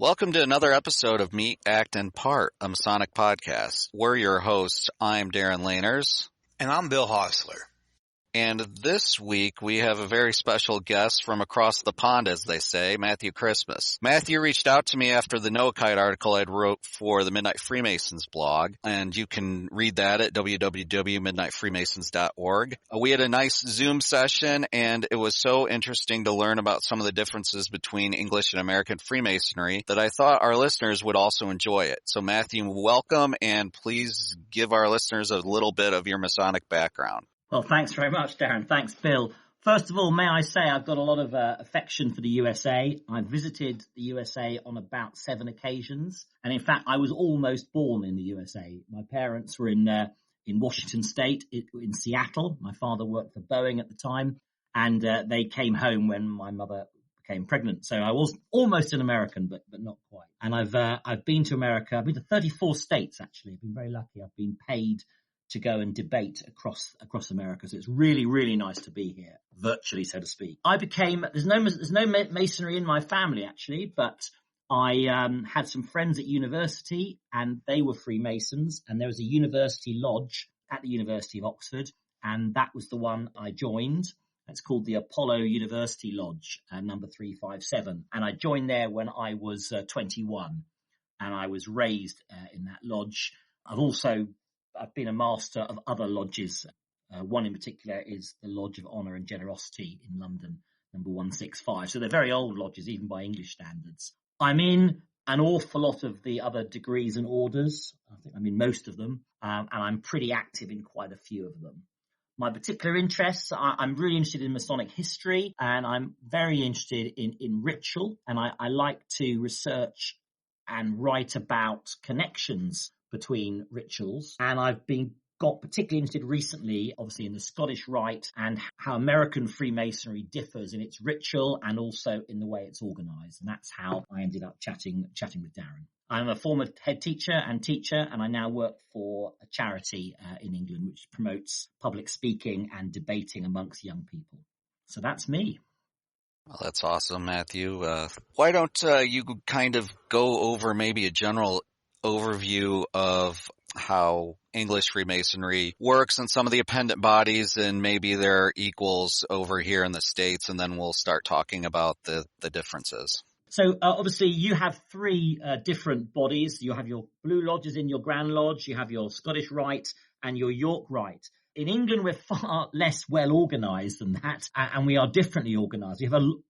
Welcome to another episode of Meet, Act, and Part, a Masonic podcast. We're your hosts. I'm Darren Laners. And I'm Bill Hostler. And this week we have a very special guest from across the pond, as they say, Matthew Christmas. Matthew reached out to me after the Noahide article I'd wrote for the Midnight Freemasons blog, and you can read that at www.midnightfreemasons.org. We had a nice Zoom session, and it was so interesting to learn about some of the differences between English and American Freemasonry that I thought our listeners would also enjoy it. So Matthew, welcome, and please give our listeners a little bit of your Masonic background. Well, thanks very much, Darren. Thanks, Bill. First of all, may I say I've got a lot of affection for the USA. I've visited the USA on about 7 occasions. And in fact, I was almost born in the USA. My parents were in Washington State, in Seattle. My father worked for Boeing at the time. And they came home when my mother became pregnant. So I was almost an American, but not quite. And I've been to America. I've been to 34 states, actually. I've been very lucky. I've been paid to go and debate across America. So it's really, really nice to be here, virtually, so to speak. There's no Masonry in my family, actually, but I had some friends at university and they were Freemasons, and there was a university lodge at the University of Oxford, and that was the one I joined. It's called the Apollo University Lodge, number 357. And I joined there when I was 21, and I was raised in that lodge. I've been a master of other lodges. One in particular is the Lodge of Honour and Generosity in London, number 165. So they're very old lodges, even by English standards. I'm in an awful lot of the other degrees and orders. I think I'm in most of them, and I'm pretty active in quite a few of them. My particular interests, I'm really interested in Masonic history, and I'm very interested in ritual, and I like to research and write about connections between rituals. And I've got particularly interested recently, obviously, in the Scottish Rite and how American Freemasonry differs in its ritual and also in the way it's organized. And that's how I ended up chatting with Darren. I'm a former head teacher, and I now work for a charity in England which promotes public speaking and debating amongst young people. So that's me. Well, that's awesome, Matthew. Why don't you kind of go over maybe a general overview of how English Freemasonry works and some of the appendant bodies and maybe their equals over here in the States, and then we'll start talking about the differences. So obviously you have 3 different bodies. You have your Blue Lodges in your Grand Lodge, you have your Scottish Rite and your York Rite. In England, we're far less well organised than that, and we are differently organised.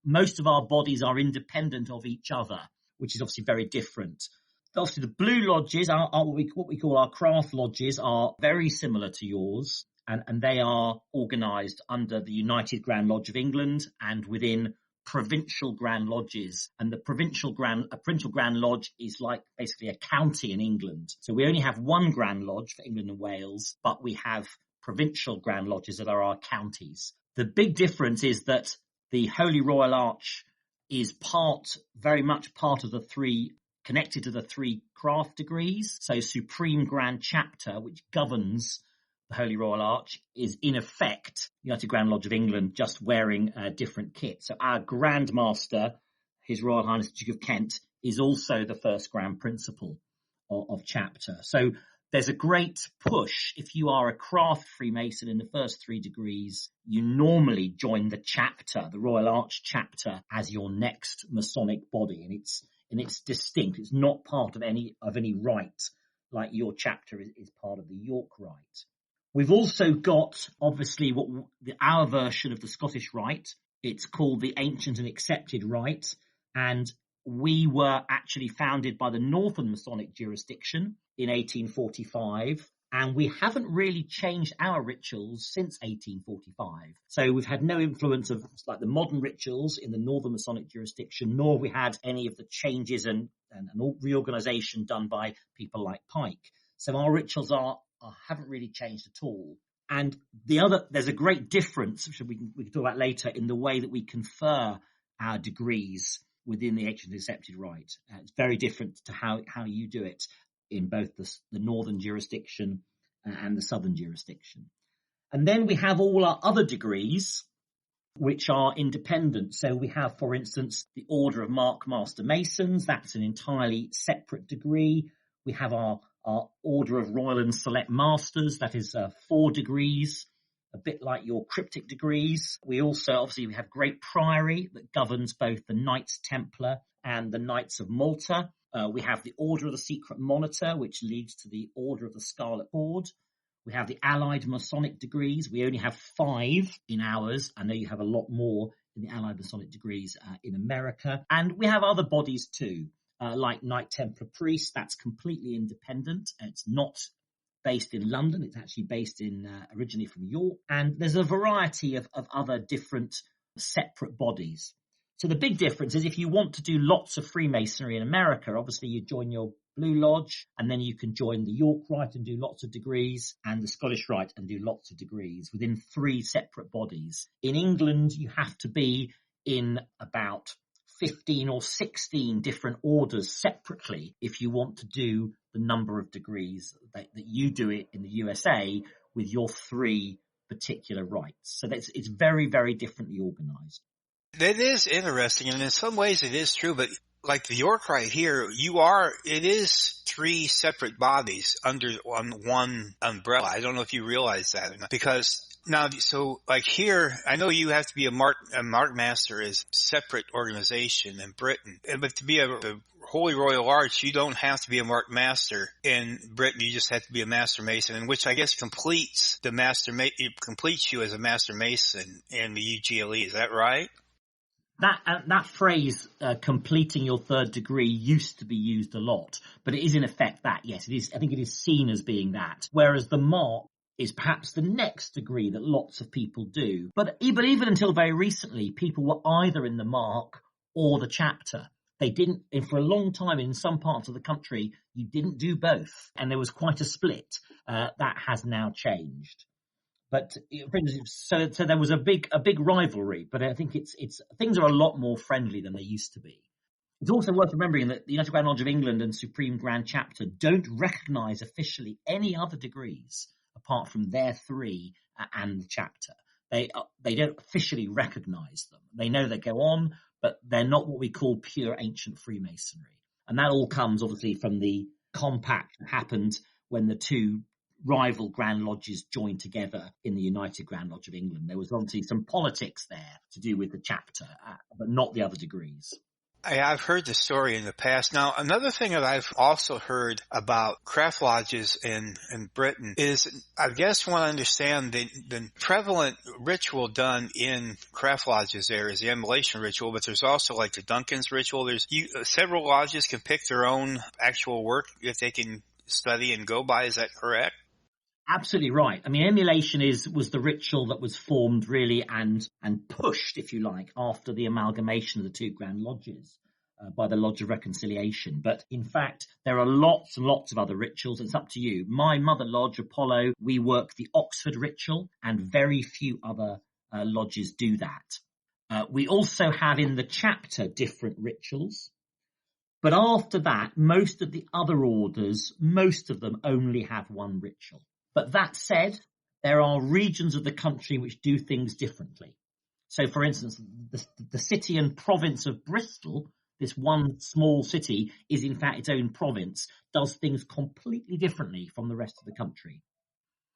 Most of our bodies are independent of each other, which is obviously very different. Obviously, the Blue Lodges, what we call our craft lodges, are very similar to yours, and they are organised under the United Grand Lodge of England and within Provincial Grand Lodges. And a Provincial Grand Lodge is like basically a county in England. So we only have one Grand Lodge for England and Wales, but we have Provincial Grand Lodges that are our counties. The big difference is that the Holy Royal Arch is very much part of connected to the 3 craft degrees. So Supreme Grand Chapter, which governs the Holy Royal Arch, is in effect United Grand Lodge of England, just wearing a different kit. So our Grand Master, His Royal Highness Duke of Kent, is also the first Grand Principal of Chapter. So there's a great push. If you are a craft Freemason in the first 3 degrees, you normally join the chapter, the Royal Arch Chapter, as your next Masonic body. And it's distinct. It's not part of any rite, like your chapter is part of the York Rite. We've also got, obviously, our version of the Scottish Rite. It's called the Ancient and Accepted Rite, and we were actually founded by the Northern Masonic jurisdiction in 1845. And we haven't really changed our rituals since 1845. So we've had no influence of like the modern rituals in the Northern Masonic jurisdiction, nor have we had any of the changes and reorganization done by people like Pike. So our rituals haven't really changed at all. And there's a great difference, which we can talk about later, in the way that we confer our degrees within the Ancient and Accepted Rite. It's very different to how you do it in both the northern jurisdiction and the southern jurisdiction. And then we have all our other degrees, which are independent. So we have, for instance, the Order of Mark Master Masons. That's an entirely separate degree. We have our Order of Royal and Select Masters. That is 4 degrees, a bit like your Cryptic degrees. We also, obviously, we have Great Priory that governs both the Knights Templar and the Knights of Malta. We have the Order of the Secret Monitor, which leads to the Order of the Scarlet Horde. We have the Allied Masonic degrees. We only have 5 in ours. I know you have a lot more in the Allied Masonic degrees in America. And we have other bodies too, like Knight Templar Priest. That's completely independent. It's not based in London. It's actually based in originally from York. And there's a variety of other different separate bodies. So the big difference is if you want to do lots of Freemasonry in America, obviously you join your Blue Lodge, and then you can join the York Rite and do lots of degrees, and the Scottish Rite and do lots of degrees within 3 separate bodies. In England, you have to be in about 15 or 16 different orders separately if you want to do the number of degrees that you do it in the USA with your 3 particular rites. So it's very, very differently organized. That is interesting, and in some ways it is true, but like the York Rite here, it is 3 separate bodies on one umbrella. I don't know if you realize that or not, because now, so like here, I know you have to be a Mark Master is a separate organization in Britain, but to be a Holy Royal Arch, you don't have to be a Mark Master in Britain. You just have to be a Master Mason, and which I guess completes you as a Master Mason in the UGLE. Is that right? That phrase, completing your 3rd degree, used to be used a lot, but it is in effect that, yes, it is. I think it is seen as being that, whereas the Mark is perhaps the next degree that lots of people do. But even until very recently, people were either in the Mark or the chapter. They didn't, and for a long time in some parts of the country, you didn't do both, and there was quite a split. That has now changed. But so there was a big rivalry, but I think it's things are a lot more friendly than they used to be. It's also worth remembering that the United Grand Lodge of England and Supreme Grand Chapter don't recognise officially any other degrees apart from their 3 and the chapter. They don't officially recognise them. They know they go on, but they're not what we call pure ancient Freemasonry. And that all comes obviously from the compact that happened when the 2 rival Grand Lodges joined together in the United Grand Lodge of England. There was obviously some politics there to do with the chapter, but not the other degrees. I've heard the story in the past. Now, another thing that I've also heard about craft lodges in Britain is, I guess when I understand the prevalent ritual done in craft lodges there is the immolation ritual, but there's also like the Duncan's ritual. Several lodges can pick their own actual work if they can study and go by. Is that correct? Absolutely right. I mean, emulation was the ritual that was formed really and pushed, if you like, after the amalgamation of the 2 Grand Lodges by the Lodge of Reconciliation. But in fact, there are lots and lots of other rituals. It's up to you. My mother lodge, Apollo, we work the Oxford ritual, and very few other lodges do that. We also have in the chapter different rituals. But after that, most of the other orders, most of them only have one ritual. But that said, there are regions of the country which do things differently. So, for instance, the city and province of Bristol, this one small city, is in fact its own province, does things completely differently from the rest of the country.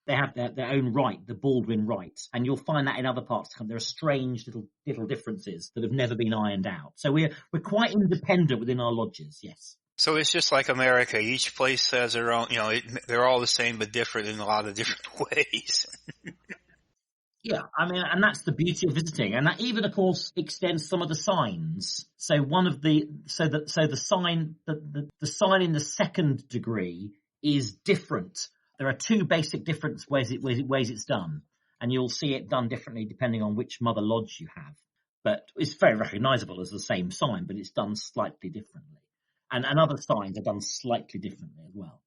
They have their own rite, the Baldwin Rite, and you'll find that in other parts of the country. There are strange little differences that have never been ironed out. So we're quite independent within our lodges, yes. So it's just like America. Each place has their own, they're all the same but different in a lot of different ways. Yeah, I mean, and that's the beauty of visiting, and that even, of course, extends some of the signs. So the sign in the 2nd degree is different. There are 2 basic different ways it's done, and you'll see it done differently depending on which mother lodge you have. But it's very recognisable as the same sign, but it's done slightly differently. And other signs are done slightly differently as well.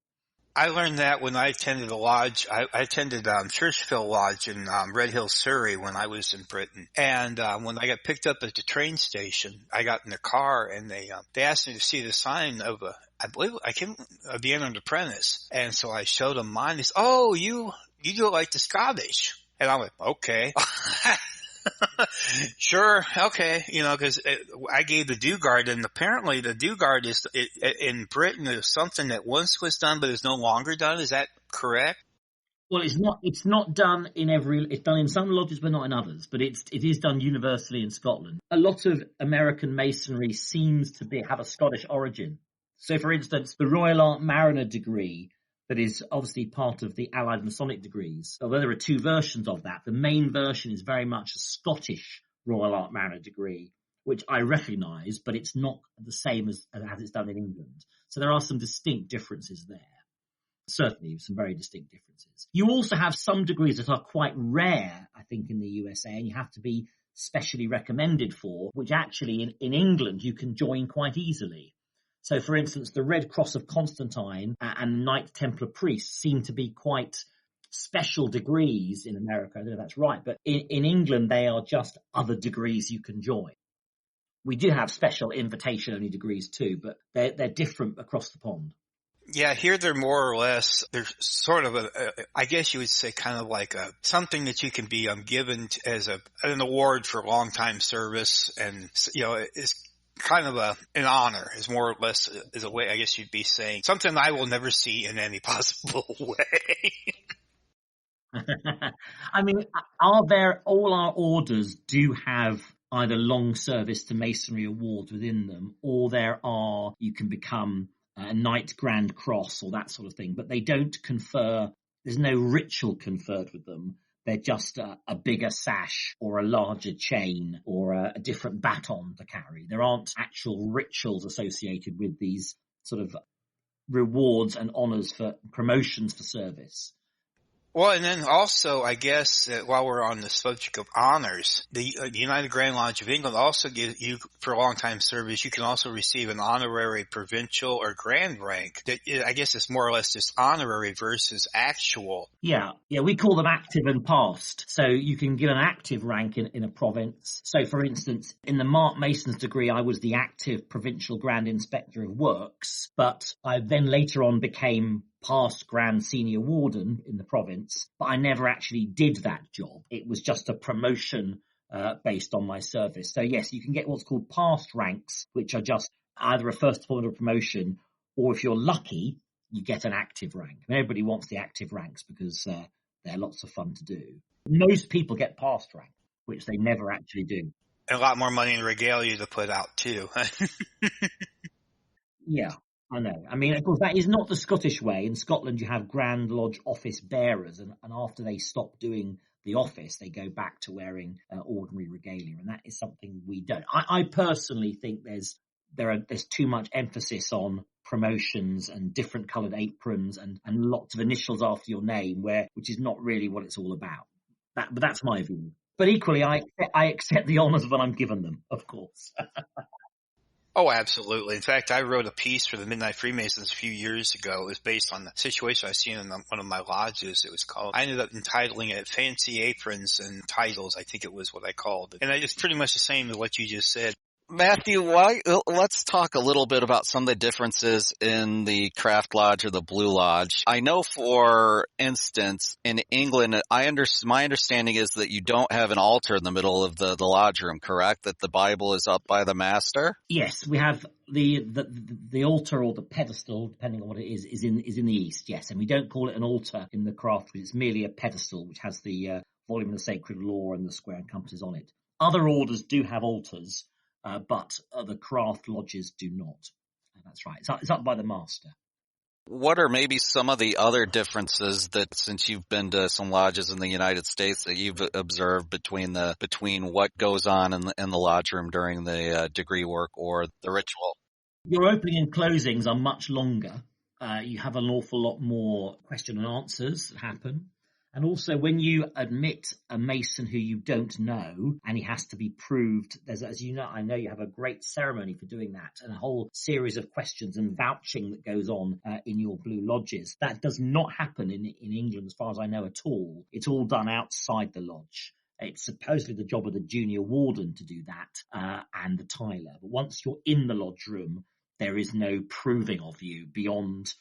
I learned that when I attended a lodge. I attended Churchville Lodge in Red Hill, Surrey when I was in Britain. And when I got picked up at the train station, I got in the car and they asked me to see the sign of the Eminent Apprentice. And so I showed them mine. They said, "Oh, you do it like the Scottish." And I went, "Okay." Sure. Okay. Because I gave the Dugard, and apparently the Dugard is in Britain is something that once was done but is no longer done. Is that correct? Well, it's not done in it's done in some lodges, but not in others. But it is done universally in Scotland. A lot of American Masonry seems to have a Scottish origin. So, for instance, the Royal Art Mariner degree that is obviously part of the Allied Masonic degrees, although there are two versions of that, the main version is very much a Scottish Royal Art Mariner degree, which I recognise, but it's not the same as it's done in England. So there are some distinct differences there. Certainly some very distinct differences. You also have some degrees that are quite rare, I think, in the USA, and you have to be specially recommended for, which actually in England you can join quite easily. So, for instance, the Red Cross of Constantine and Knight Templar Priests seem to be quite special degrees in America. I don't know if that's right, but in England, they are just other degrees you can join. We do have special invitation-only degrees too, but they're different across the pond. Yeah, here they're more or less, they're sort of I guess you would say kind of like something that you can be given as an award for long time service, and it's kind of an honor, is more or less is a way I guess you'd be saying something I will never see in any possible way. I mean, all our orders do have either long service to Masonry awards within them, or you can become a Knight Grand Cross or that sort of thing, but they don't confer, there's no ritual conferred with them. They're just a bigger sash or a larger chain or a different baton to carry. There aren't actual rituals associated with these sort of rewards and honours for promotions for service. Well, and then also, I guess, while we're on the subject of honors, the United Grand Lodge of England also gives you, for a long time service, you can also receive an honorary provincial or grand rank. That I guess it's more or less just honorary versus actual. Yeah, we call them active and past. So you can give an active rank in a province. So, for instance, in the Mark Mason's degree, I was the active Provincial Grand Inspector of Works, but I then later on became past Grand Senior Warden in the province, but I never actually did that job. It was just a promotion based on my service. So yes, you can get what's called past ranks, which are just either a first appointment or promotion, or if you're lucky, you get an active rank. I mean, everybody wants the active ranks because they're lots of fun to do. Most people get past rank, which they never actually do. And a lot more money in regalia to put out too. Yeah. I know. I mean, of course, that is not the Scottish way. In Scotland, you have Grand Lodge office bearers, and after they stop doing the office, they go back to wearing ordinary regalia, and that is something we don't. I personally think there's too much emphasis on promotions and different coloured aprons and lots of initials after your name, which is not really what it's all about. But that's my view. But equally, I accept the honours when I'm given them, of course. Oh, absolutely. In fact, I wrote a piece for the Midnight Freemasons a few years ago. It was based on the situation I seen in one of my lodges. It was called, I ended up entitling it Fancy Aprons and Titles, I think it was what I called it. And it's pretty much the same as what you just said. Matthew, let's talk a little bit about some of the differences in the Craft Lodge or the Blue Lodge. I know, for instance, in England, my understanding is that you don't have an altar in the middle of the lodge room, correct? That the Bible is up by the master? Yes, we have the altar or the pedestal, depending on what it is in the east, yes. And we don't call it an altar in the craft, because it's merely a pedestal which has the volume of the sacred law and the square and compasses on it. Other orders do have altars, but the craft lodges do not. That's right. It's up by the master. What are maybe some of the other differences that, since you've been to some lodges in the United States, that you've observed between what goes on in the lodge room during the degree work or the ritual? Your opening and closings are much longer. You have an awful lot more question and answers that happen. And also, when you admit a Mason who you don't know, and he has to be proved, as you know, I know you have a great ceremony for doing that, and a whole series of questions and vouching that goes on in your Blue Lodges. That does not happen in England, as far as I know, at all. It's all done outside the lodge. It's supposedly the job of the junior warden to do that, and the tiler. But once you're in the lodge room, there is no proving of you beyond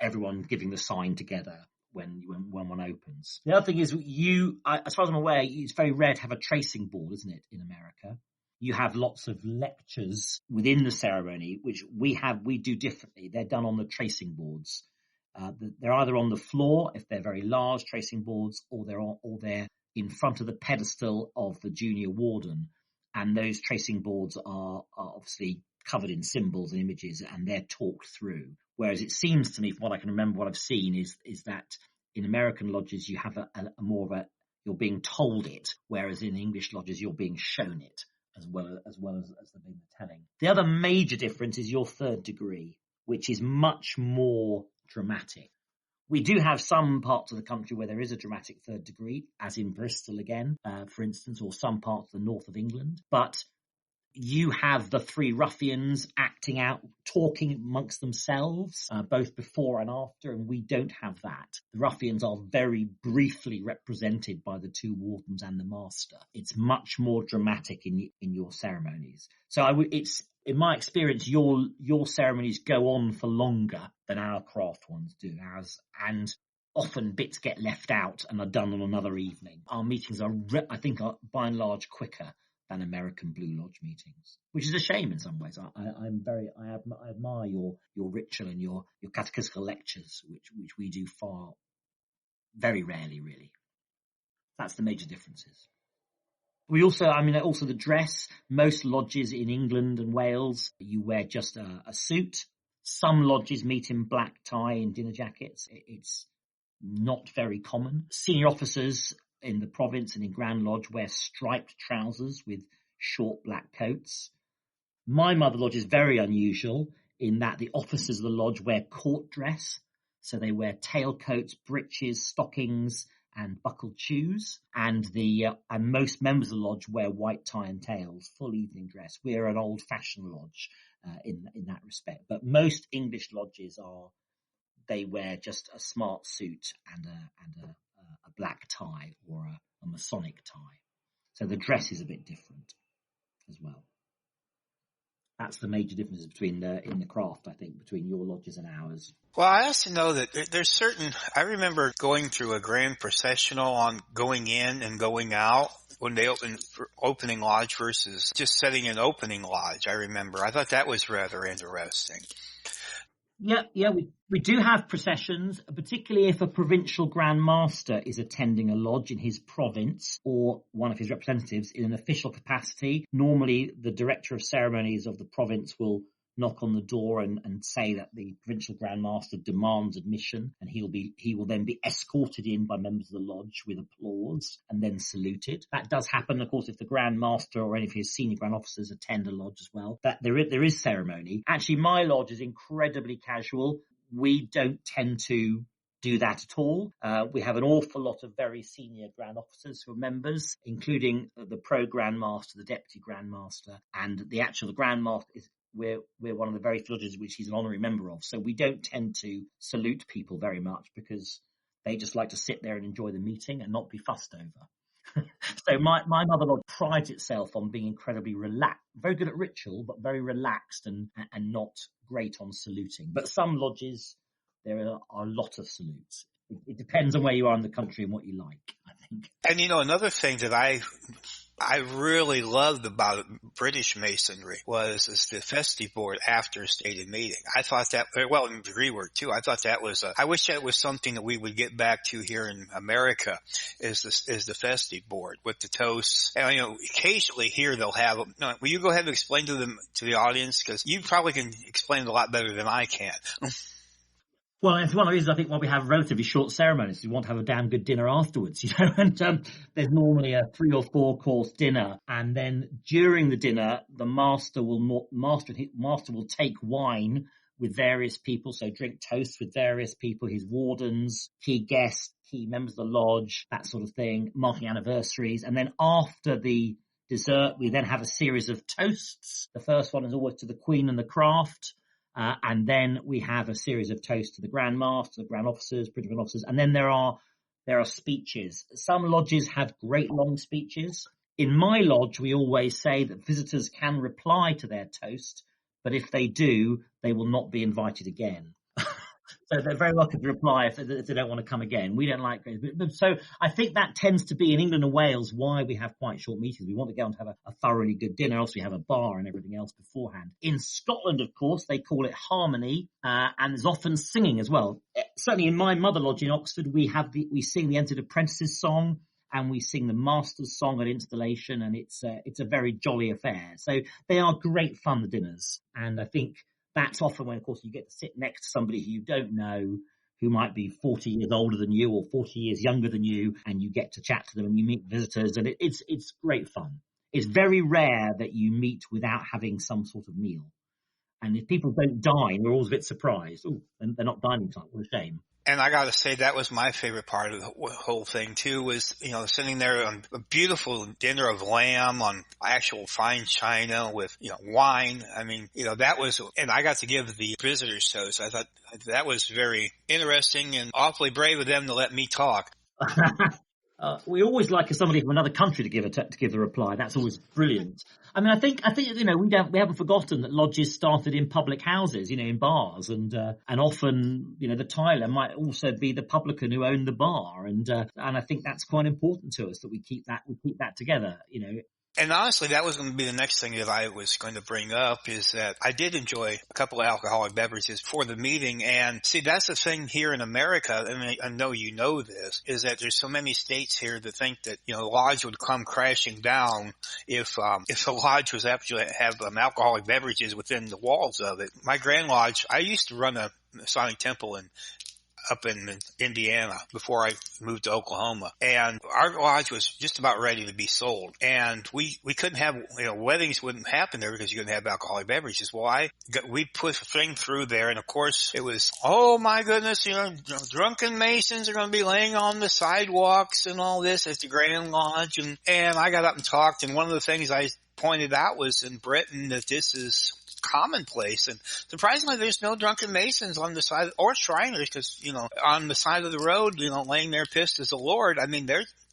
everyone giving the sign together, when one opens. The other thing is as far as I'm aware, it's very rare to have a tracing board, isn't it, in America? You have lots of lectures within the ceremony, which we do differently. They're done on the tracing boards. They're either on the floor, if they're very large tracing boards, or they're in front of the pedestal of the junior warden. And those tracing boards are obviously covered in symbols and images, and they're talked through. Whereas it seems to me, from what I can remember, what I've seen is that in American lodges you have a more of a, you're being told it, whereas in English lodges you're being shown it as well as the telling. The other major difference is your third degree, which is much more dramatic. We do have some parts of the country where there is a dramatic third degree, as in Bristol again, for instance, or some parts of the north of England. But you have the three ruffians acting out, talking amongst themselves, both before and after, and we don't have that. The ruffians are very briefly represented by the two wardens and the master. It's much more dramatic in your ceremonies. So in my experience, your ceremonies go on for longer than our craft ones do, and often bits get left out and are done on another evening. Our meetings are by and large quicker than American Blue Lodge meetings, which is a shame in some ways. I admire your ritual and your catechetical lectures, which we do very rarely, really. That's the major differences. We also the dress. Most lodges in England and Wales, you wear just a suit. Some lodges meet in black tie and dinner jackets. It's not very common. Senior officers in the province and in Grand Lodge wear striped trousers with short black coats. My mother lodge is very unusual in that the officers of the lodge wear court dress. So they wear tailcoats, breeches, stockings, and buckled shoes. And most members of the lodge wear white tie and tails, full evening dress. We're an old-fashioned lodge in that respect. But most English lodges they wear just a smart suit and a black tie or a Masonic tie. So the dress is a bit different as well. That's the major difference in the craft, I think, between your lodges and ours. Well, I also know that there's I remember going through a grand processional on going in and going out when they opening lodge versus just setting an opening lodge. I remember. I thought that was rather interesting. Yeah, we do have processions, particularly if a provincial Grand Master is attending a lodge in his province or one of his representatives in an official capacity. Normally, the director of ceremonies of the province will knock on the door and say that the provincial Grand Master demands admission, and he will then be escorted in by members of the lodge with applause and then saluted. That does happen, of course, if the Grand Master or any of his senior Grand Officers attend a lodge as well. That there is ceremony. Actually, my lodge is incredibly casual. We don't tend to do that at all. We have an awful lot of very senior Grand Officers who are members, including the Pro Grand Master, the Deputy Grand Master, and the Grand Master is. We're one of the very few lodges which he's an honorary member of. So we don't tend to salute people very much because they just like to sit there and enjoy the meeting and not be fussed over. So my mother lodge prides itself on being incredibly relaxed, very good at ritual, but very relaxed and not great on saluting. But some lodges, there are a lot of salutes. It depends on where you are in the country and what you like, I think. And another thing that I really loved about British Masonry is the festive board after a stated meeting. I thought that, well, in degree work too, I thought that was, I wish that was something that we would get back to here in America is the festive board with the toasts. And, occasionally here they'll have, will you go ahead and explain to the audience? Cause you probably can explain it a lot better than I can. Well, it's one of the reasons I think why we have relatively short ceremonies. You want to have a damn good dinner afterwards, and there's normally a 3 or 4 course dinner. And then during the dinner, the master will take wine with various people. So drink toasts with various people, his wardens, key guests, key members of the lodge, that sort of thing, marking anniversaries. And then after the dessert, we then have a series of toasts. The first one is always to the Queen and the craft. And then we have a series of toasts to the Grand Master, the Grand Officers, British Grand Officers, and then there are speeches. Some lodges have great long speeches. In my lodge, we always say that visitors can reply to their toast, but if they do, they will not be invited again. So they're very welcome to reply if they don't want to come again. We don't like it. So I think that tends to be in England and Wales why we have quite short meetings. We want to go and have a thoroughly good dinner. Also, we have a bar and everything else beforehand. In Scotland, of course, they call it harmony, and there's often singing as well. Certainly in my mother lodge in Oxford, we sing the Entered Apprentices song, and we sing the Master's song at installation, and it's a very jolly affair. So they are great fun, the dinners. And I think that's often when, of course, you get to sit next to somebody who you don't know, who might be 40 years older than you or 40 years younger than you, and you get to chat to them and you meet visitors, and it's great fun. It's very rare that you meet without having some sort of meal. And if people don't dine, we're always a bit surprised. Oh, they're not dining tonight. What a shame. And I got to say, that was my favorite part of the whole thing too, was, sitting there on a beautiful dinner of lamb on actual fine china with, wine. I mean, that was, and I got to give the visitors toast. I thought that was very interesting and awfully brave of them to let me talk. We always like somebody from another country to give the reply. That's always brilliant. I mean, I think we haven't forgotten that lodges started in public houses, in bars, and often the tiler might also be the publican who owned the bar, and I think that's quite important to us that we keep that together. And honestly, that was going to be the next thing that I was going to bring up, is that I did enjoy a couple of alcoholic beverages for the meeting. And see, that's the thing here in America, and I know you know this, is that there's so many states here that think that, the lodge would come crashing down if the lodge was actually have alcoholic beverages within the walls of it. My Grand Lodge, I used to run a Masonic temple up in Indiana before I moved to Oklahoma. And our lodge was just about ready to be sold. And we couldn't have, weddings wouldn't happen there because you couldn't have alcoholic beverages. Well, we put a thing through there, and of course it was, oh my goodness, drunken Masons are going to be laying on the sidewalks and all this at the Grand Lodge. And I got up and talked, and one of the things I pointed out was in Britain that this is commonplace, and surprisingly there's no drunken Masons on the side, or Shriners, because on the side of the road, laying there pissed as the Lord. I mean,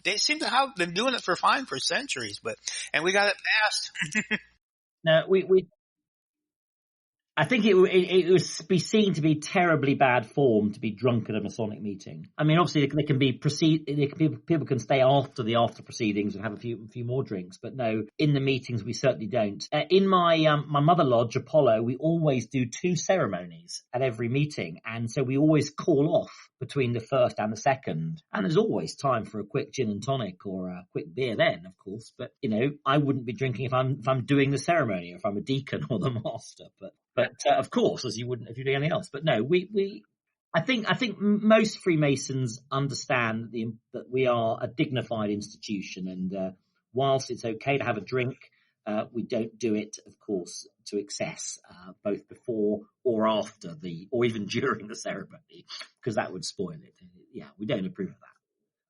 they seem to have been doing it for centuries, and we got it passed. No, I think it would be seen to be terribly bad form to be drunk at a Masonic meeting. I mean, obviously they can be people can stay after the after proceedings and have a few more drinks, but no, in the meetings we certainly don't. In my mother lodge, Apollo, we always do 2 ceremonies at every meeting, and so we always call off between the first and the second, and there's always time for a quick gin and tonic or a quick beer then, of course. But I wouldn't be drinking if I'm doing the ceremony, if I'm a deacon or the master. But of course, as you wouldn't if you're doing anything else. But no, I think most Freemasons understand that we are a dignified institution, and whilst it's okay to have a drink, we don't do it, of course, to excess, both before or after or even during the ceremony, because that would spoil it. Yeah, we don't approve of that.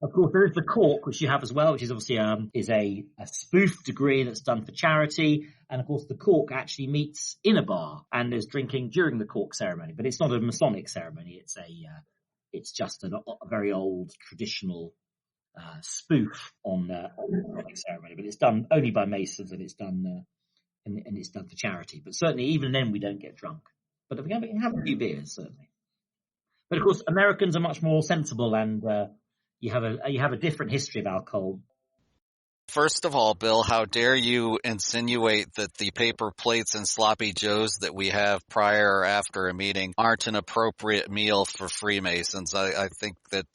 Of course, there is the cork, which you have as well, which is obviously is a spoof degree that's done for charity. And of course, the cork actually meets in a bar, and there's drinking during the cork ceremony. But it's not a Masonic ceremony. It's just a very old traditional spoof on the Masonic ceremony. But it's done only by Masons, and it's done and it's done for charity. But certainly, even then, we don't get drunk. But we can have a few beers, certainly. But of course, Americans are much more sensible, and you have a different history of alcohol. First of all, Bill, how dare you insinuate that the paper plates and sloppy joes that we have prior or after a meeting aren't an appropriate meal for Freemasons? I think that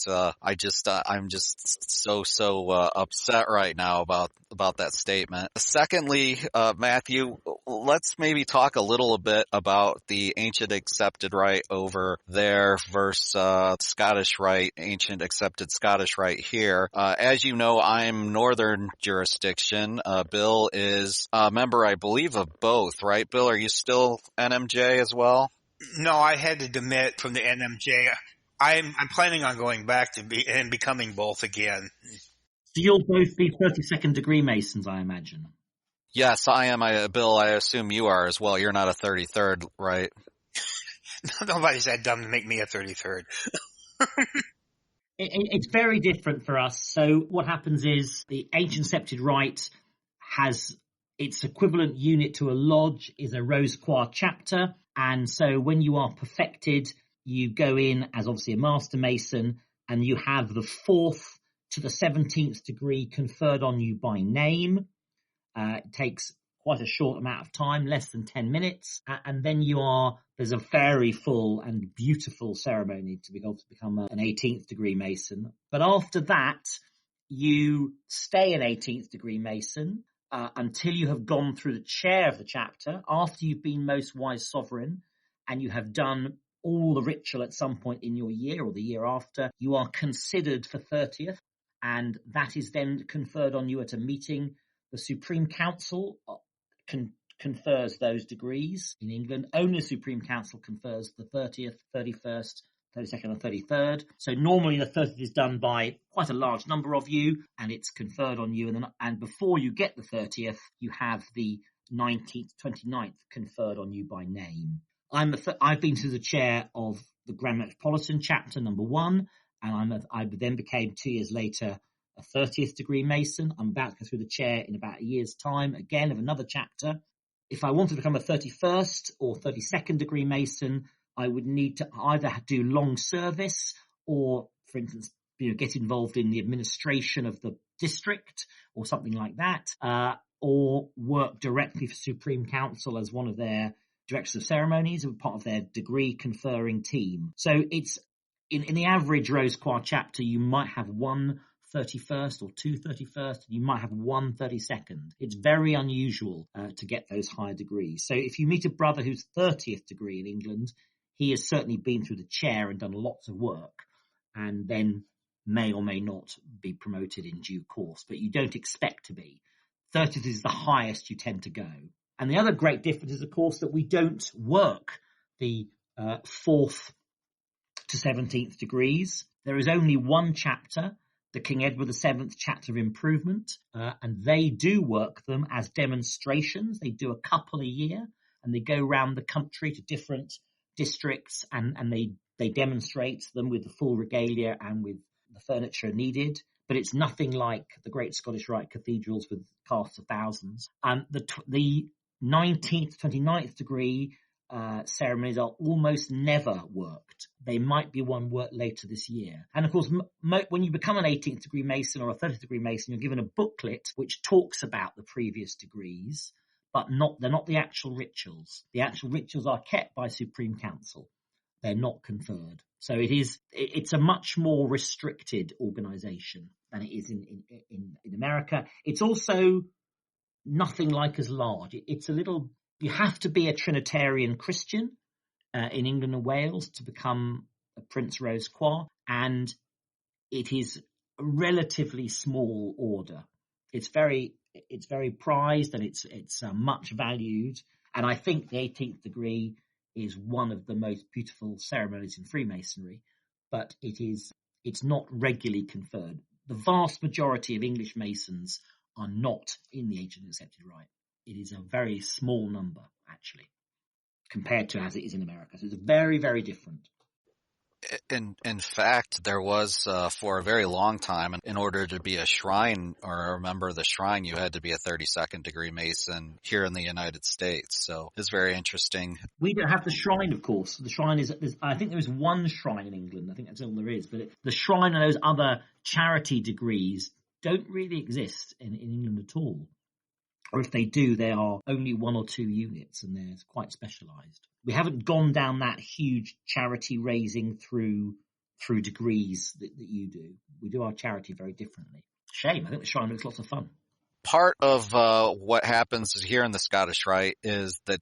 I'm just so upset right now about that statement. Secondly, Matthew, let's maybe talk a little bit about the ancient accepted rite over there versus Scottish rite, ancient accepted Scottish rite here. As you know, I'm Northern jurisdiction. Bill is a member, I believe, of both, right? Bill, are you still NMJ as well? No, I had to demit from the NMJ. I'm planning on going back and becoming both again. So you'll both be 32nd degree Masons, I imagine. Yes, I am. Bill, I assume you are as well. You're not a 33rd, right? Nobody's that dumb to make me a 33rd. It's very different for us. So what happens is the ancient accepted rite has its equivalent unit to a lodge is a Rose Choir chapter. And so when you are perfected, you go in as obviously a Master Mason, and you have the 4th to the 17th degree conferred on you by name. It takes quite a short amount of time, less than 10 minutes. And then there's a very full and beautiful ceremony to become an 18th degree Mason. But after that, you stay an 18th degree Mason until you have gone through the chair of the chapter, after you've been Most Wise Sovereign, and you have done all the ritual at some point in your year or the year after. You are considered for 30th, and that is then conferred on you at a meeting. The Supreme Council confers those degrees in England. Only the Supreme Council confers the 30th, 31st, 32nd and 33rd. So normally the 30th is done by quite a large number of you, and it's conferred on you. And before you get the 30th, you have the 19th, 29th conferred on you by name. I've been to the chair of the Grand Metropolitan chapter number 1, and I then became 2 years later a 30th degree Mason. I'm about to go through the chair in about a year's time, again of another chapter. If I wanted to become a 31st or 32nd degree Mason, I would need to either do long service or, for instance, get involved in the administration of the district or something like that, or work directly for Supreme Council as one of their directors of ceremonies or part of their degree conferring team. So it's in the average Rose Croix chapter, you might have one 31st or two 31st, you might have one 32nd. It's very unusual to get those higher degrees. So if you meet a brother who's 30th degree in England, he has certainly been through the chair and done lots of work, and then may or may not be promoted in due course, but you don't expect to be. 30th is the highest you tend to go. And the other great difference is, of course, that we don't work the 4th to 17th degrees. There is only one chapter, the King Edward VII chapter of improvement, and they do work them as demonstrations. They do a couple a year, and they go around the country to different districts, and they demonstrate them with the full regalia and with the furniture needed. But it's nothing like the great Scottish Rite cathedrals with casts of thousands. The 19th, 29th degree ceremonies are almost never worked. They might be one worked later this year. And of course, when you become an 18th degree Mason or a 30th degree Mason, you're given a booklet which talks about the previous degrees, but they're not the actual rituals. The actual rituals are kept by Supreme Council. They're not conferred. So it's a much more restricted organization than it is in America. It's also nothing like as large. It's a little, you have to be a Trinitarian Christian in England and Wales to become a Prince Rose Croix, and it is a relatively small order. It's very prized, and it's much valued. And I think the 18th degree is one of the most beautiful ceremonies in Freemasonry, but it's not regularly conferred. The vast majority of English Masons are not in the Ancient Accepted Rite. It is a very small number, actually, compared to as it is in America. So it's very, very different. In fact, there was, for a very long time, in order to be a shrine or a member of the shrine, you had to be a 32nd degree Mason here in the United States. So it's very interesting. We don't have the shrine, of course. The shrine I think there is one shrine in England. I think that's all there is. But the shrine and those other charity degrees don't really exist in England at all. Or if they do, they are only 1 or 2 units, and they're quite specialised. We haven't gone down that huge charity raising through degrees that you do. We do our charity very differently. Shame. I think the shrine looks lots of fun. Part of what happens here in the Scottish Rite is that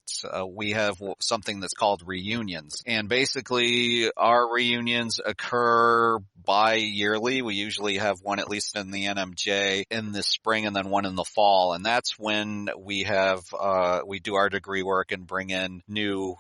we have something that's called reunions. And basically, our reunions occur bi-yearly. We usually have one, at least in the NMJ, in the spring and then one in the fall. And that's when we do our degree work and bring in new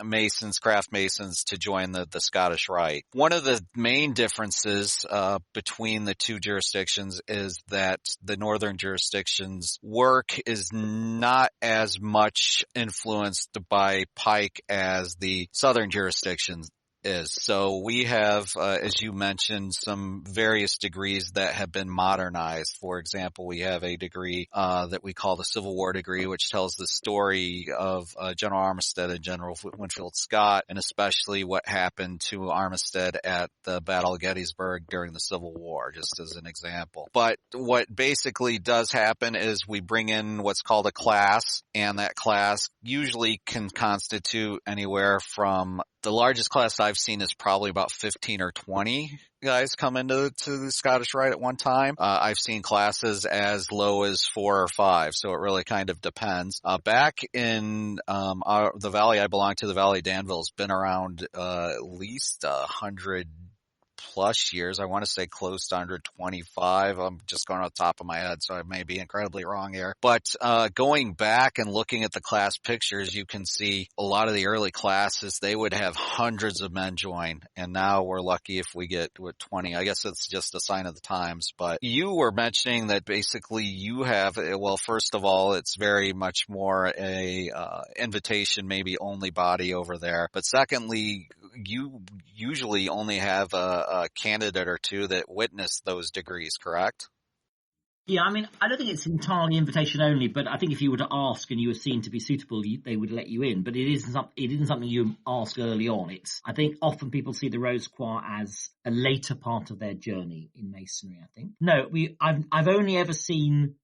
Masons, craft Masons to join the Scottish Rite. One of the main differences between the two jurisdictions is that the northern jurisdictions' work is not as much influenced by Pike as the southern jurisdictions. is. So we have, as you mentioned, some various degrees that have been modernized. For example, we have a degree that we call the Civil War degree, which tells the story of General Armistead and General Winfield Scott, and especially what happened to Armistead at the Battle of Gettysburg during the Civil War, just as an example. But what basically does happen is we bring in what's called a class, and that class usually can constitute anywhere from, the largest class I've seen is probably about 15 or 20 guys come into the Scottish Rite at one time. I've seen classes as low as 4 or 5, so it really kind of depends. Back in the valley I belong to, the Valley of Danville, has been around at least 100 plus years. I want to say close to 125. I'm just going off the top of my head, so I may be incredibly wrong here. But going back and looking at the class pictures, you can see a lot of the early classes, they would have hundreds of men join, and now we're lucky if we get 20. I guess it's just a sign of the times. But you were mentioning that basically you have, well, first of all, it's very much more a invitation, maybe only body over there. But secondly, you usually only have a candidate or two that witness those degrees, correct? Yeah, I mean, I don't think it's entirely invitation only, but I think if you were to ask and you were seen to be suitable, they would let you in. But it isn't something you ask early on. I think often people see the Rose Croix as a later part of their journey in Masonry, I think. No, I've only ever seen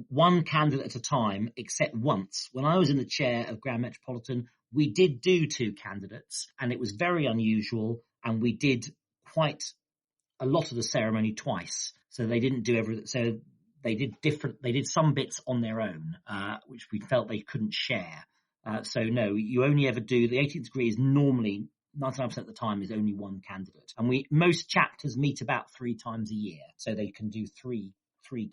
one candidate at a time, except once. When I was in the chair of Grand Metropolitan, we did do 2 candidates, and it was very unusual, and we did quite a lot of the ceremony twice. So they didn't do everything. So they did some bits on their own, which we felt they couldn't share. So no, you only ever do, the 18th degree is normally 99% of the time is only one candidate. And most chapters meet about 3 times a year. So they can do three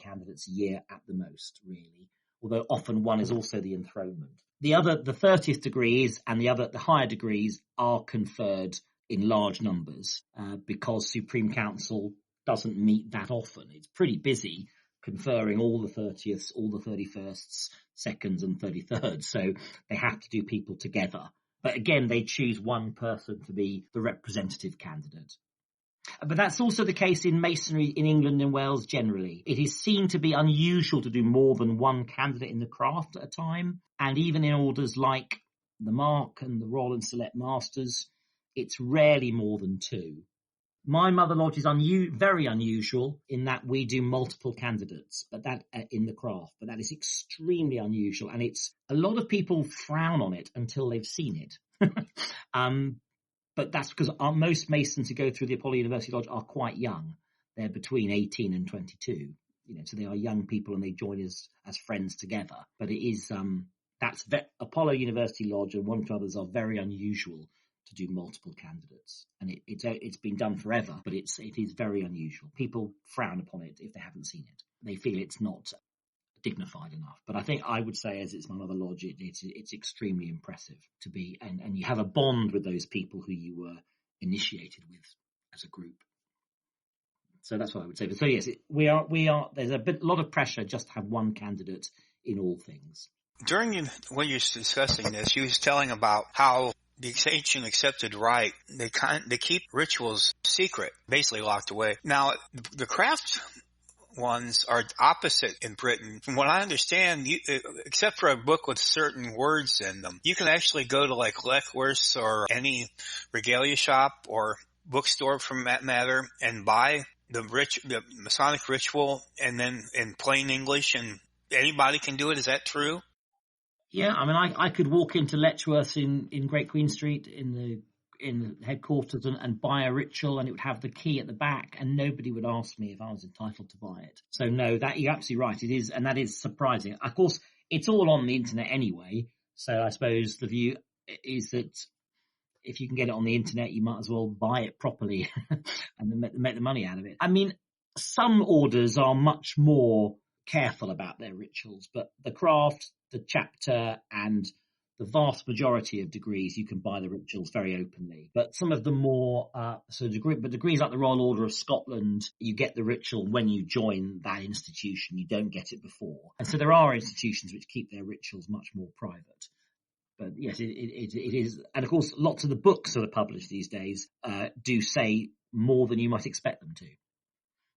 candidates a year at the most, really. Although often one is also the enthronement. The 30th degrees and the higher degrees are conferred in large numbers, because Supreme Council doesn't meet that often. It's pretty busy conferring all the 30ths, all the 31sts, 2nds and 33rds. So they have to do people together. But again, they choose one person to be the representative candidate. But that's also the case in Masonry in England and Wales generally. It is seen to be unusual to do more than one candidate in the craft at a time. And even in orders like the Mark and the Royal and Select Masters, it's rarely more than 2. My Mother Lodge is very unusual in that we do multiple candidates, but that in the craft. But that is extremely unusual, and a lot of people frown on it until they've seen it. But that's because most Masons who go through the Apollo University Lodge are quite young. They're between 18 and 22, so they are young people and they join as friends together. But it is Apollo University Lodge and 1 or 2 others are very unusual to do multiple candidates, and it's been done forever, but it is very unusual. People frown upon it if they haven't seen it. They feel it's not dignified enough. But I would say, as it's my Mother Lodge, it's extremely impressive to be, and you have a bond with those people who you were initiated with as a group. So that's what I would say. But so yes, we are. There's a lot of pressure just to have one candidate in all things. When you're discussing this, you was telling about how the ancient accepted rite, they keep rituals secret, basically locked away. Now, the craft ones are opposite in Britain. From what I understand, except for a book with certain words in them, you can actually go to like Leckworth's or any regalia shop or bookstore from that matter and buy the Masonic ritual, and then in plain English, and anybody can do it. Is that true? Yeah, I mean, I could walk into Letchworth in Great Queen Street in the headquarters and buy a ritual, and it would have the key at the back, and nobody would ask me if I was entitled to buy it. So no, that you're absolutely right. It is, and that is surprising. Of course, it's all on the internet anyway. So I suppose the view is that if you can get it on the internet, you might as well buy it properly and make the money out of it. I mean, some orders are much more careful about their rituals, but the craft, the chapter, and the vast majority of degrees, you can buy the rituals very openly. But some of the more degrees like the Royal Order of Scotland, you get the ritual when you join that institution. You don't get it before. And so there are institutions which keep their rituals much more private. But yes, it is. And of course, lots of the books that are published these days do say more than you might expect them to.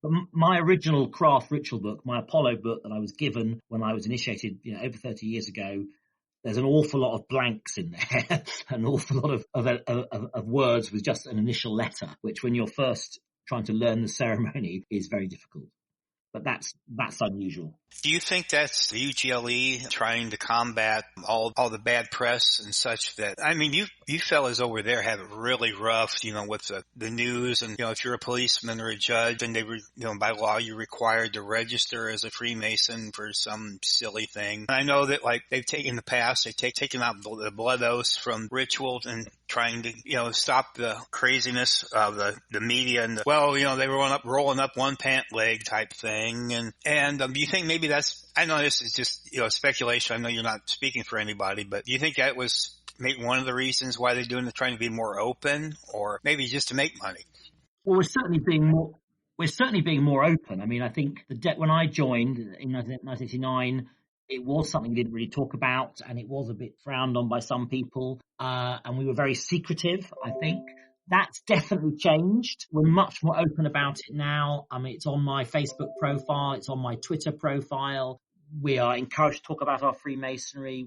But my original craft ritual book, my Apollo book that I was given when I was initiated, over 30 years ago, there's an awful lot of blanks in there, an awful lot of words with just an initial letter, which when you're first trying to learn the ceremony is very difficult. But that's unusual. Do you think that's the UGLE trying to combat all the bad press and such that, I mean, you fellas over there have it really rough, with the news and, if you're a policeman or a judge and they were, by law you're required to register as a Freemason for some silly thing. And I know that they've taken taken out the blood oaths from rituals and trying to, stop the craziness of the media and they were rolling up one pant leg type thing. And do you think maybe I know this is just, speculation. I know you're not speaking for anybody, but do you think that was maybe one of the reasons why they're doing it, trying to be more open, or maybe just to make money? Well, we're certainly being more open. I mean, I think when I joined in 1989, it was something we didn't really talk about, and it was a bit frowned on by some people, and we were very secretive, I think. That's definitely changed. We're much more open about it now. I mean, it's on my Facebook profile. It's on my Twitter profile. We are encouraged to talk about our Freemasonry.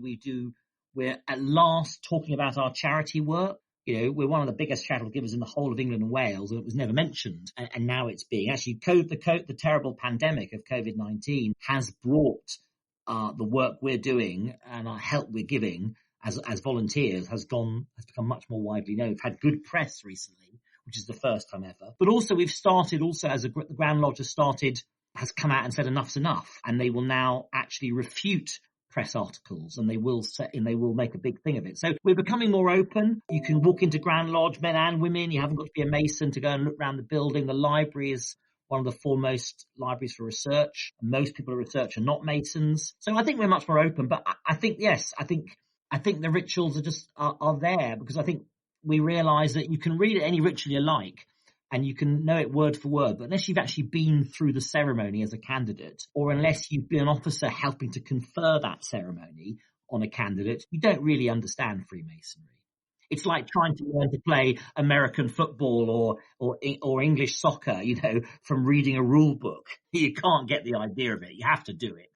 We're at last talking about our charity work. We're one of the biggest charitable givers in the whole of England and Wales, and it was never mentioned. And now it's being actually the terrible pandemic of COVID-19 has brought the work we're doing and our help we're giving as volunteers has become much more widely known. We've had good press recently, which is the first time ever. But also we've started as the Grand Lodge has come out and said enough's enough, and they will now actually refute press articles, and they will make a big thing of it. So we're becoming more open. You can walk into Grand Lodge, men and women. You haven't got to be a Mason to go and look around the building. The library is one of the foremost libraries for research. Most people who research are not Masons. So I think we're much more open. But I think the rituals are there because I think we realize that you can read any ritual you like and you can know it word for word, but unless you've actually been through the ceremony as a candidate, or unless you've been an officer helping to confer that ceremony on a candidate, you don't really understand Freemasonry. It's like trying to learn to play American football or English soccer, from reading a rule book. You can't get the idea of it. You have to do it.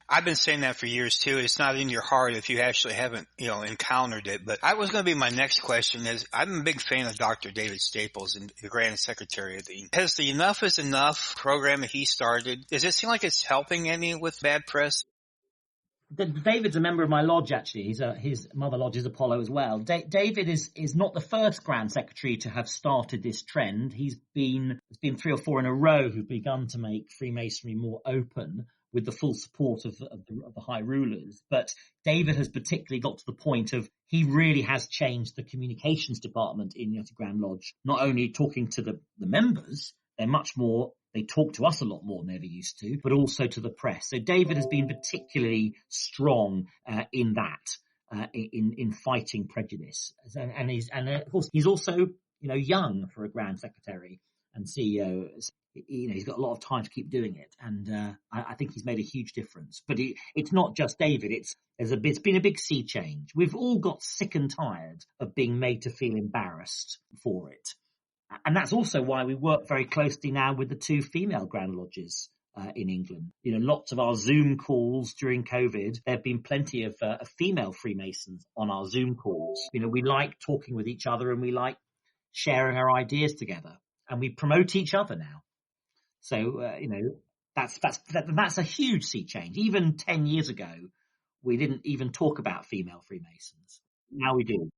I've been saying that for years too. It's not in your heart if you actually haven't, encountered it. But I was going to be my next question is I'm a big fan of Dr. David Staples and the Grand Secretary of has the Enough is Enough program that he started, does it seem like it's helping any with bad press? David's a member of my lodge, actually. His mother lodge is Apollo as well. David is not the first Grand Secretary to have started this trend. There's been 3 or 4 in a row who've begun to make Freemasonry more open, with the full support of the high rulers. But David has particularly got to the point of he really has changed the communications department in United Grand Lodge, not only talking to the members, they talk to us a lot more than they ever used to, but also to the press. So David has been particularly strong in that, in fighting prejudice. And of course, he's also, young for a Grand Secretary and CEO. He's got a lot of time to keep doing it, and I think he's made a huge difference. But it's not just David. It's been a big sea change. We've all got sick and tired of being made to feel embarrassed for it, and that's also why we work very closely now with the 2 female Grand Lodges in England. Lots of our Zoom calls during COVID, there have been plenty of female Freemasons on our Zoom calls. We like talking with each other and we like sharing our ideas together, and we promote each other now. So, that's a huge sea change. Even 10 years ago, we didn't even talk about female Freemasons. Now we do.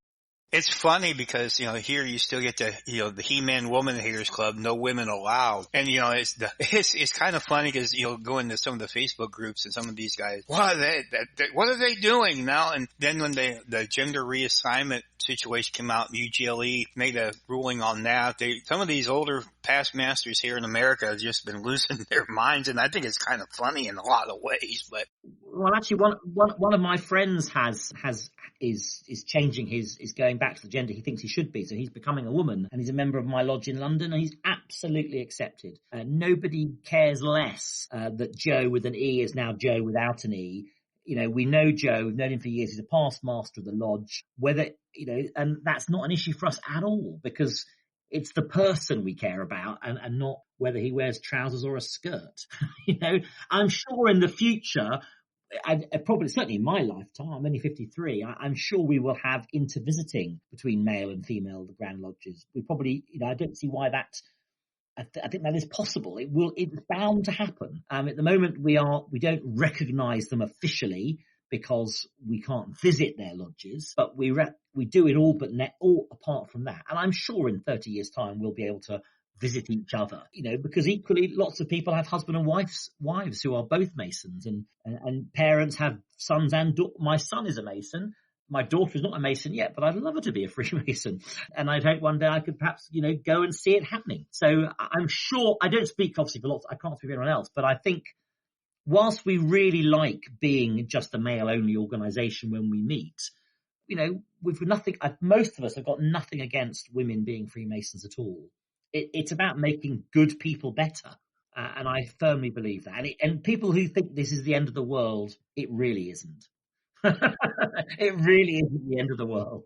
It's funny because, here you still get the He-Man Woman Haters Club, no women allowed. And, it's kind of funny because you'll go into some of the Facebook groups and some of these guys, what are they doing now? And then when the gender reassignment situation came out, UGLE made a ruling on that. Some of these older past masters here in America have just been losing their minds. And I think it's kind of funny in a lot of ways, but. Well, actually, one of my friends is changing is going back to the gender he thinks he should be. So he's becoming a woman, and he's a member of my lodge in London, and he's absolutely accepted. Nobody cares less that Joe with an E is now Joe without an E. we know Joe, we've known him for years. He's a past master of the lodge, and that's not an issue for us at all, because it's the person we care about and not whether he wears trousers or a skirt. I'm sure in the future, and probably certainly in my lifetime, I'm only 53, I'm sure we will have intervisiting between male and female, the Grand Lodges. We probably, I don't see why that, I think that is possible. It's bound to happen. At the moment we don't recognize them officially because we can't visit their lodges, but we do it all, but all apart from that. And I'm sure in 30 years time, we'll be able to visit each other, because equally lots of people have husband and wives who are both Masons, and parents have sons and my son is a Mason. My daughter's not a Mason yet, but I'd love her to be a Freemason. And I'd hope one day I could perhaps, go and see it happening. So I'm sure, I don't speak obviously for lots, I can't speak for anyone else, but I think whilst we really like being just a male only organization when we meet, we've nothing, most of us have got nothing against women being Freemasons at all. It's about making good people better. And I firmly believe that. And people who think this is the end of the world, it really isn't. It really isn't the end of the world.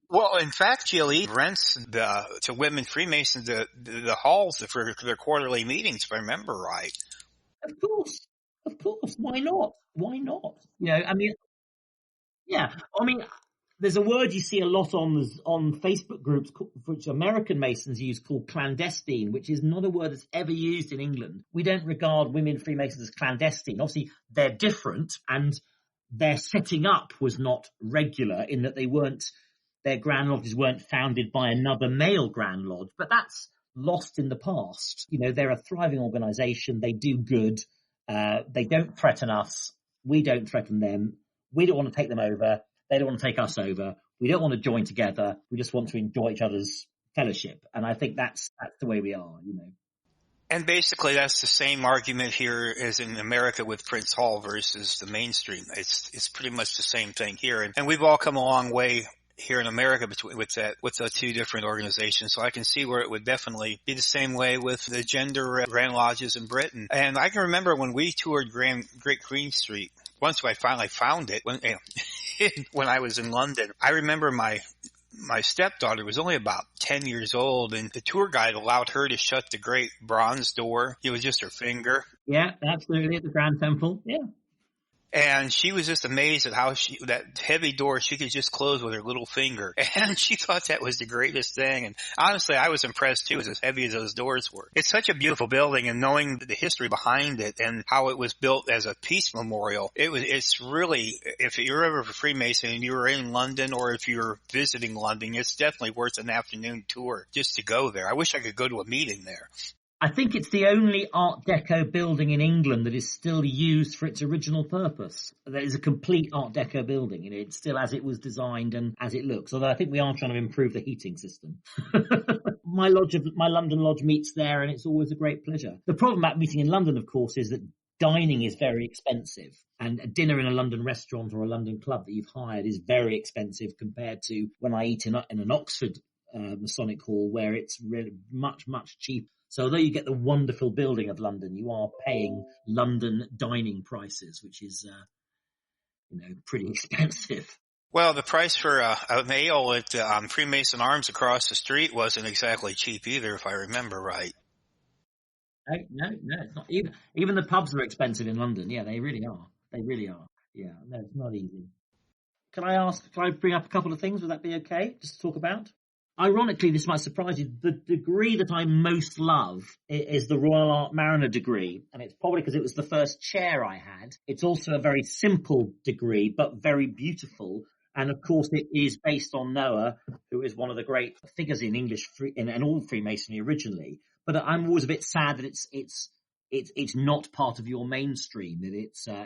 Well, in fact, GLE rents to women Freemasons the halls for their quarterly meetings, if I remember right. Of course. Why not? There's a word you see a lot on Facebook groups, which American Masons use, called clandestine, which is not a word that's ever used in England. We don't regard women Freemasons as clandestine. Obviously, they're different, and their setting up was not regular in that their Grand Lodges weren't founded by another male Grand Lodge, but that's lost in the past. They're a thriving organization. They do good. They don't threaten us. We don't threaten them. We don't want to take them over. They don't want to take us over. We don't want to join together. We just want to enjoy each other's fellowship. And I think that's the way we are, And basically that's the same argument here as in America with Prince Hall versus the mainstream. It's pretty much the same thing here. And we've all come a long way here in America with the two different organizations. So I can see where it would definitely be the same way with the gender Grand Lodges in Britain. And I can remember when we toured Great Queen Street, once I finally found it, when I was in London, I remember my stepdaughter was only about 10 years old, and the tour guide allowed her to shut the great bronze door. It was just her finger. Yeah, absolutely, at the Grand Temple. Yeah. And she was just amazed at how that heavy door she could just close with her little finger. And she thought that was the greatest thing. And honestly, I was impressed too, as heavy as those doors were. It's such a beautiful building, and knowing the history behind it and how it was built as a peace memorial, it's really, if you're ever a Freemason and you're in London, or if you're visiting London, it's definitely worth an afternoon tour just to go there. I wish I could go to a meeting there. I think it's the only Art Deco building in England that is still used for its original purpose. That is a complete Art Deco building, and it's still as it was designed and as it looks. Although I think we are trying to improve the heating system. My London lodge meets there, and it's always a great pleasure. The problem about meeting in London, of course, is that dining is very expensive, and a dinner in a London restaurant or a London club that you've hired is very expensive compared to when I eat in an Oxford Masonic hall, where it's really much, much cheaper. So although you get the wonderful building of London, you are paying London dining prices, which is, pretty expensive. Well, the price for a meal at Freemason Arms across the street wasn't exactly cheap either, if I remember right. No, it's not. Even the pubs are expensive in London. Yeah, they really are. Yeah, no, it's not easy. Can I bring up a couple of things? Would that be okay? Just to talk about? Ironically, this might surprise you, the degree that I most love is the Royal Art Mariner degree, and it's probably because it was the first chair I had. It's also a very simple degree, but very beautiful, and of course it is based on Noah, who is one of the great figures in English and all Freemasonry originally. But I'm always a bit sad that it's not part of your mainstream, that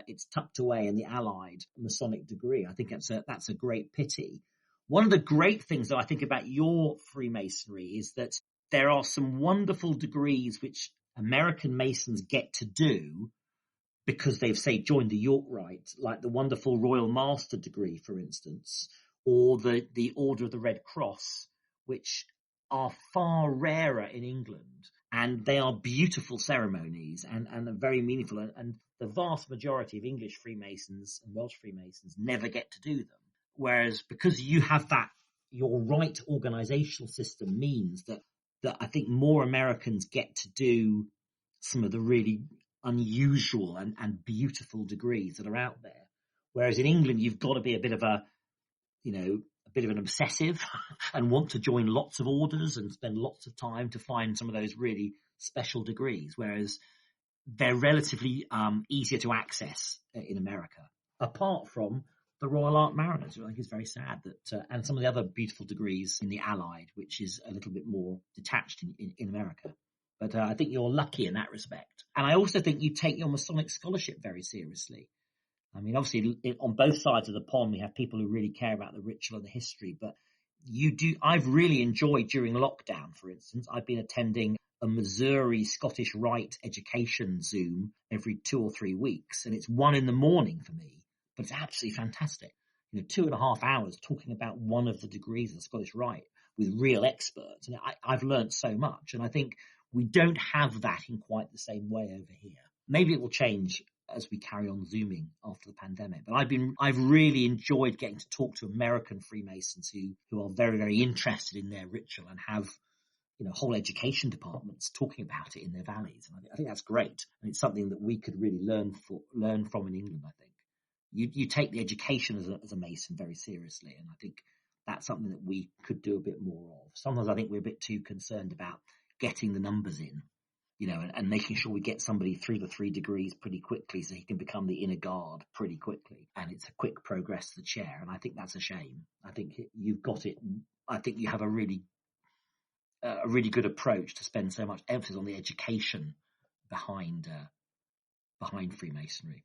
it's tucked away in the Allied Masonic degree. I think that's a great pity. One of the great things that I think about your Freemasonry is that there are some wonderful degrees which American Masons get to do because they've, say, joined the York Rite, like the wonderful Royal Master degree, for instance, or the Order of the Red Cross, which are far rarer in England, and they are beautiful ceremonies and are very meaningful. And the vast majority of English Freemasons and Welsh Freemasons never get to do them. Whereas because you have that, your Rite organizational system means that I think more Americans get to do some of the really unusual and beautiful degrees that are out there. Whereas in England, you've got to be a bit of an obsessive and want to join lots of orders and spend lots of time to find some of those really special degrees. Whereas they're relatively easier to access in America, apart from the Royal Ark Mariners, who I think is very sad that, and some of the other beautiful degrees in the Allied, which is a little bit more detached in America. But I think you're lucky in that respect. And I also think you take your Masonic scholarship very seriously. I mean, obviously, on both sides of the pond, we have people who really care about the ritual and the history. But you do. I've really enjoyed during lockdown, for instance, I've been attending a Missouri Scottish Rite education Zoom every 2 or 3 weeks. And it's 1 a.m. for me. But it's absolutely fantastic. 2.5 hours talking about one of the degrees of Scottish Rite with real experts. And I've learned so much. And I think we don't have that in quite the same way over here. Maybe it will change as we carry on Zooming after the pandemic. But I've really enjoyed getting to talk to American Freemasons who are very, very interested in their ritual and have, whole education departments talking about it in their valleys. And I think that's great. And it's something that we could really learn from in England, I think. You take the education as a Mason very seriously. And I think that's something that we could do a bit more of. Sometimes I think we're a bit too concerned about getting the numbers in, and making sure we get somebody through the 3 degrees pretty quickly so he can become the inner guard pretty quickly. And it's a quick progress to the chair. And I think that's a shame. I think you've got it. I think you have a really good approach to spend so much emphasis on the education behind Freemasonry,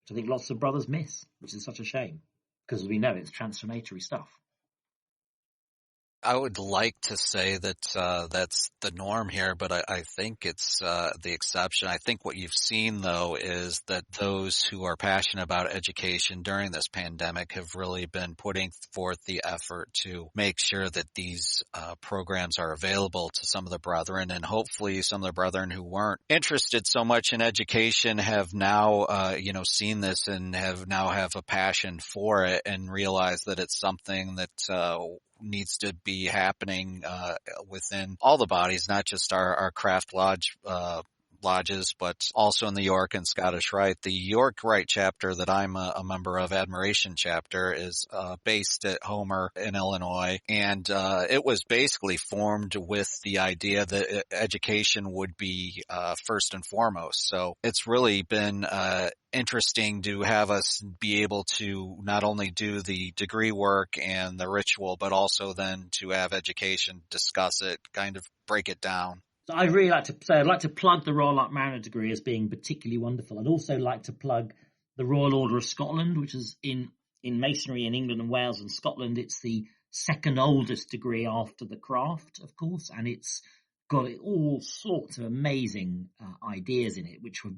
which I think lots of brothers miss, which is such a shame because we know it's transformatory stuff. I would like to say that that's the norm here, but I think it's the exception. I think what you've seen, though, is that those who are passionate about education during this pandemic have really been putting forth the effort to make sure that these programs are available to some of the brethren, and hopefully some of the brethren who weren't interested so much in education have now, seen this and have a passion for it and realize that it's something that needs to be happening within all the bodies, not just our craft lodges, but also in the York and Scottish Rite. The York Rite chapter that I'm a member of, Admiration chapter, is based at Homer in Illinois, and it was basically formed with the idea that education would be first and foremost. So it's really been interesting to have us be able to not only do the degree work and the ritual, but also then to have education, discuss it, kind of break it down. So I'd really like to say, I'd like to plug the Royal Ark Mariner degree as being particularly wonderful. I'd also like to plug the Royal Order of Scotland, which is in Masonry in England and Wales and Scotland. It's the second oldest degree after the craft, of course, and it's got all sorts of amazing ideas in it, which were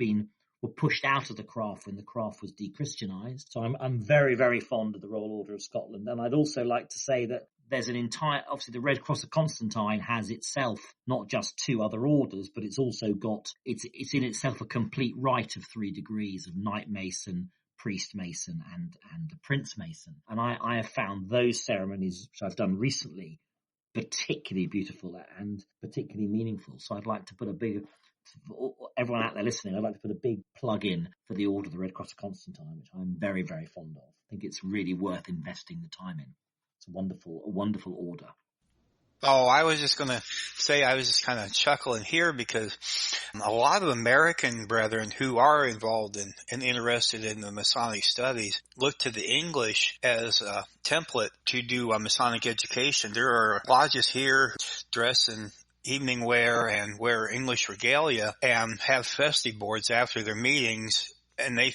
pushed out of the craft when the craft was de-Christianized. So I'm very, very fond of the Royal Order of Scotland. And I'd also like to say that there's obviously the Red Cross of Constantine has itself not just 2 other orders, but it's also got, it's in itself a complete rite of 3 degrees of Knight Mason, Priest Mason, and Prince Mason. And I have found those ceremonies, which I've done recently, particularly beautiful and particularly meaningful. So I'd like to put for everyone out there listening, I'd like to put a big plug in for the Order of the Red Cross of Constantine, which I'm very, very fond of. I think it's really worth investing the time in. It's a wonderful order. Oh, I was just going to say, I was just kind of chuckling here because a lot of American brethren who are involved in and interested in the Masonic studies look to the English as a template to do Masonic education. There are lodges here dress in evening wear and wear English regalia and have festive boards after their meetings, and they,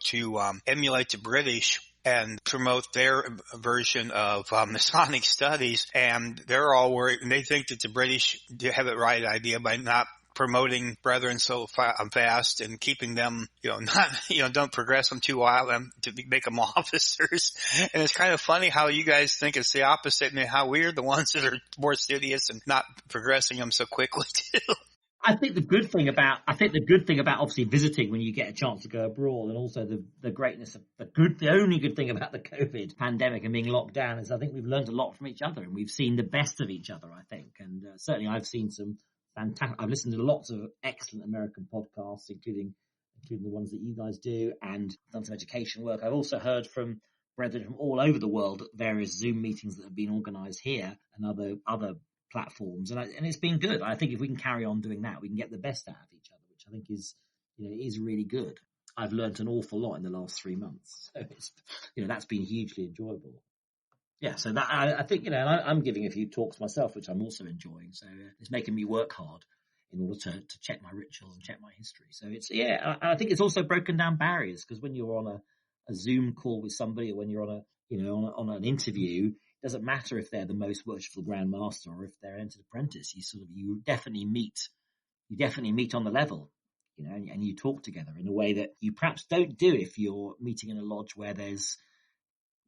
to emulate the British and promote their version of Masonic studies. And they're all worried, and they think that the British have the right idea by not promoting brethren so fast and keeping them, not, don't progress them too wild to make them officers. And it's kind of funny how you guys think it's the opposite and how we're the ones that are more studious and not progressing them so quickly too. I think the good thing about obviously visiting when you get a chance to go abroad, and also the greatness of the only good thing about the COVID pandemic and being locked down is I think we've learned a lot from each other and we've seen the best of each other, I think. And certainly I've seen some fantastic, I've listened to lots of excellent American podcasts, including the ones that you guys do, and done some education work. I've also heard from brethren from all over the world at various Zoom meetings that have been organized here and other platforms, and it's been good. I think if we can carry on doing that, we can get the best out of each other, which I think is really good. I've learned an awful lot in the last 3 months, so it's that's been hugely enjoyable. Yeah, so that I think I'm giving a few talks myself, which I'm also enjoying. So it's making me work hard in order to check my rituals and check my history. So it's I think it's also broken down barriers, because when you're on a Zoom call with somebody, or when you're on an interview, it doesn't matter if they're the most worshipful Grand Master or if they're entered apprentice. You definitely meet on the level, and you talk together in a way that you perhaps don't do if you're meeting in a lodge where there's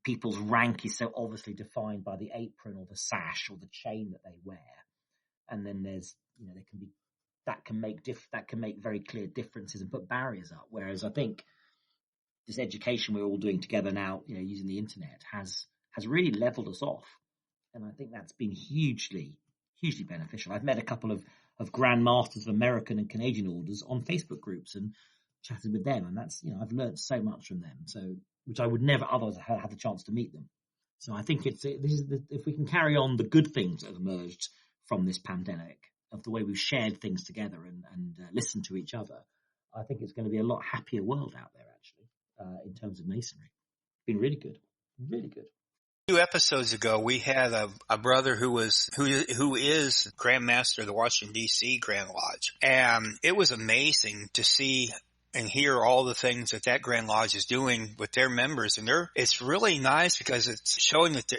people's rank is so obviously defined by the apron or the sash or the chain that they wear, and then there's that can make very clear differences and put barriers up. Whereas I think this education we're all doing together now, using the internet, has really leveled us off. And I think that's been hugely, hugely beneficial. I've met a couple of Grand Masters of American and Canadian orders on Facebook groups and chatted with them. And that's, I've learned so much from them. So, which I would never otherwise have had the chance to meet them. So I think if we can carry on the good things that have emerged from this pandemic, of the way we've shared things together and listened to each other, I think it's going to be a lot happier world out there, actually, in terms of Masonry. It's been really good. Really good. 2 episodes ago, we had a brother who is Grand Master of the Washington D.C. Grand Lodge, and it was amazing to see and hear all the things that Grand Lodge is doing with their members. And it's really nice because it's showing that,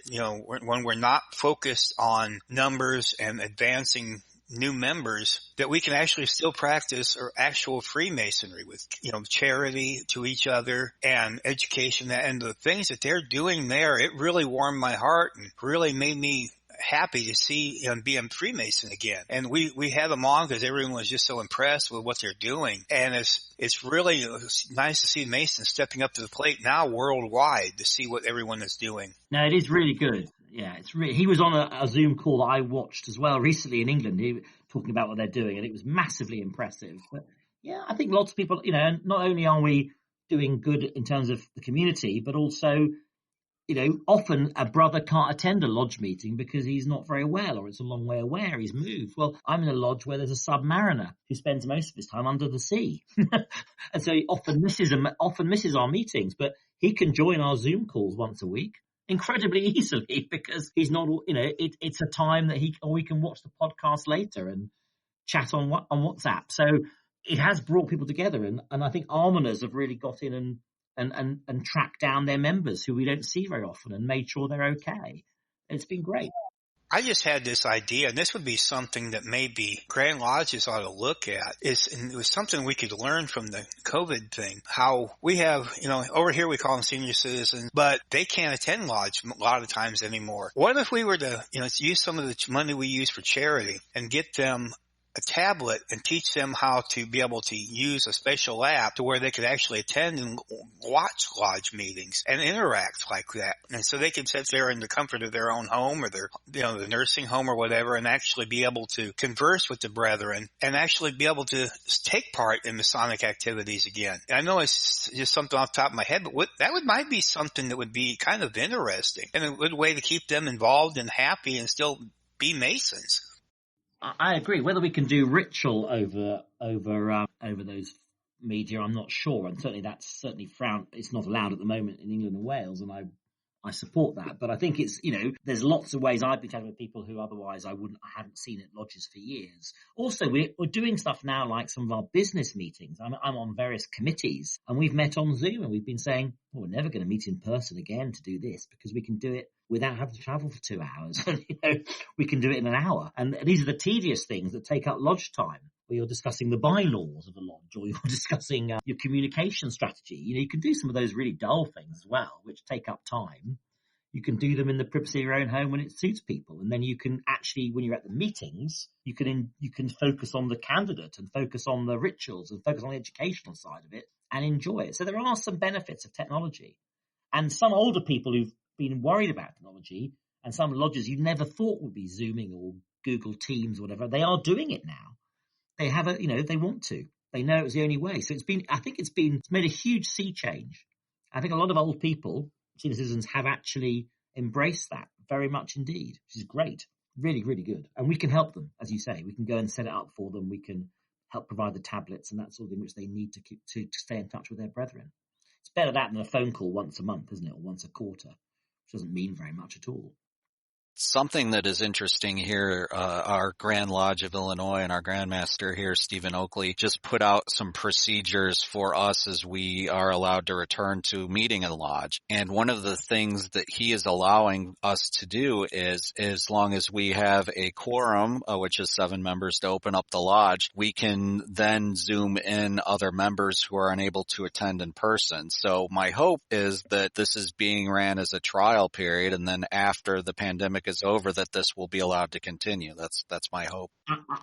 when we're not focused on numbers and advancing new members, that we can actually still practice or actual Freemasonry with, charity to each other and education. And the things that they're doing there, it really warmed my heart and really made me happy to see and be a Freemason again. And we had them on because everyone was just so impressed with what they're doing. And it's really nice to see Masons stepping up to the plate now worldwide to see what everyone is doing. No, it is really good. Yeah, he was on a Zoom call that I watched as well recently in England. He was talking about what they're doing, and it was massively impressive. But yeah, I think lots of people, not only are we doing good in terms of the community, but also, often a brother can't attend a lodge meeting because he's not very well, or it's a long way away, or he's moved. Well, I'm in a lodge where there's a submariner who spends most of his time under the sea. And so he often misses our meetings, but he can join our Zoom calls once a week incredibly easily, because he's not, it's a time that we can watch the podcast later and chat on WhatsApp. So it has brought people together, and I think almoners have really got in and tracked down their members who we don't see very often and made sure they're okay. It's been great. I just had this idea, and this would be something that maybe Grand Lodges ought to look at. And it was something we could learn from the COVID thing. How we have, over here we call them senior citizens, but they can't attend lodge a lot of times anymore. What if we were to, use some of the money we use for charity and get them a tablet and teach them how to be able to use a special app to where they could actually attend and watch lodge meetings and interact like that. And so they can sit there in the comfort of their own home or their, the nursing home or whatever, and actually be able to converse with the brethren and actually be able to take part in Masonic activities again. And I know it's just something off the top of my head, but might be something that would be kind of interesting and a good way to keep them involved and happy and still be Masons. I agree. Whether we can do ritual over those media, I'm not sure. And certainly that's frowned. It's not allowed at the moment in England and Wales, and I support that. But I think it's, there's lots of ways I've been chatting with people who otherwise I hadn't seen at lodges for years. Also, we're doing stuff now like some of our business meetings. I'm on various committees, and we've met on Zoom, and we've been saying, we're never going to meet in person again to do this, because we can do it without having to travel for 2 hours. We can do it in an hour. And these are the tedious things that take up lodge time. where you're discussing the bylaws of the lodge, or you're discussing your communication strategy. You can do some of those really dull things as well, which take up time. You can do them in the privacy of your own home when it suits people. And then you can actually, when you're at the meetings, you can focus on the candidate and focus on the rituals and focus on the educational side of it and enjoy it. So there are some benefits of technology. And some older people who've been worried about technology, and some lodges you never thought would be Zooming or Google Teams or whatever, they are doing it now. They have they want to. They know it's the only way. So it's made a huge sea change. I think a lot of old people, senior citizens, have actually embraced that very much indeed, which is great. Really, really good. And we can help them, as you say. We can go and set it up for them. We can help provide the tablets and that sort of thing which they need to stay in touch with their brethren. It's better that than a phone call once a month, isn't it, or once a quarter, which doesn't mean very much at all. Something that is interesting here, our Grand Lodge of Illinois and our Grand Master here, Stephen Oakley, just put out some procedures for us as we are allowed to return to meeting in the lodge. And one of the things that he is allowing us to do is, as long as we have a quorum, which is 7 members to open up the lodge, we can then Zoom in other members who are unable to attend in person. So my hope is that this is being ran as a trial period, and then after the pandemic is over, that this will be allowed to continue. That's my hope.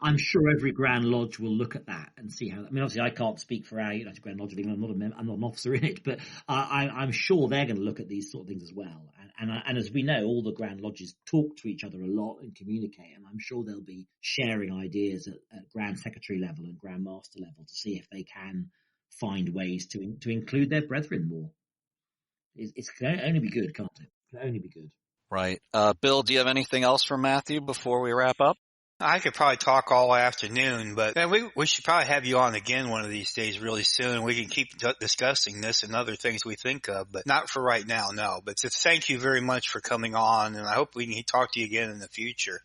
I'm sure every Grand Lodge will look at that and see how. I mean, obviously, I can't speak for our United Grand Lodge of England. I'm not an officer in it, but I'm sure they're going to look at these sort of things as well. And as we know, all the Grand Lodges talk to each other a lot and communicate, and I'm sure they'll be sharing ideas at Grand Secretary level and Grand Master level to see if they can find ways to include their brethren more. It can only be good, can't it? It can only be good. Right. Bill, do you have anything else for Matthew before we wrap up? I could probably talk all afternoon, but we should probably have you on again one of these days really soon. We can keep discussing this and other things we think of, but not for right now, no. But thank you very much for coming on, and I hope we can talk to you again in the future.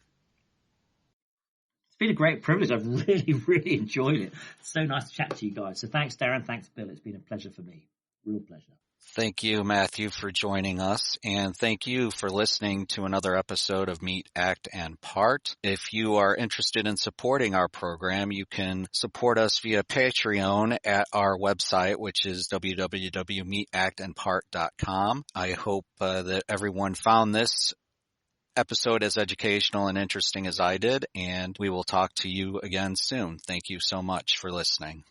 It's been a great privilege. I've really, really enjoyed it. It's so nice to chat to you guys. So thanks, Darren. Thanks, Bill. It's been a pleasure for me. Real pleasure. Thank you, Matthew, for joining us, and thank you for listening to another episode of Meet, Act, and Part. If you are interested in supporting our program, you can support us via Patreon at our website, which is www.meetactandpart.com. I hope that everyone found this episode as educational and interesting as I did, and we will talk to you again soon. Thank you so much for listening.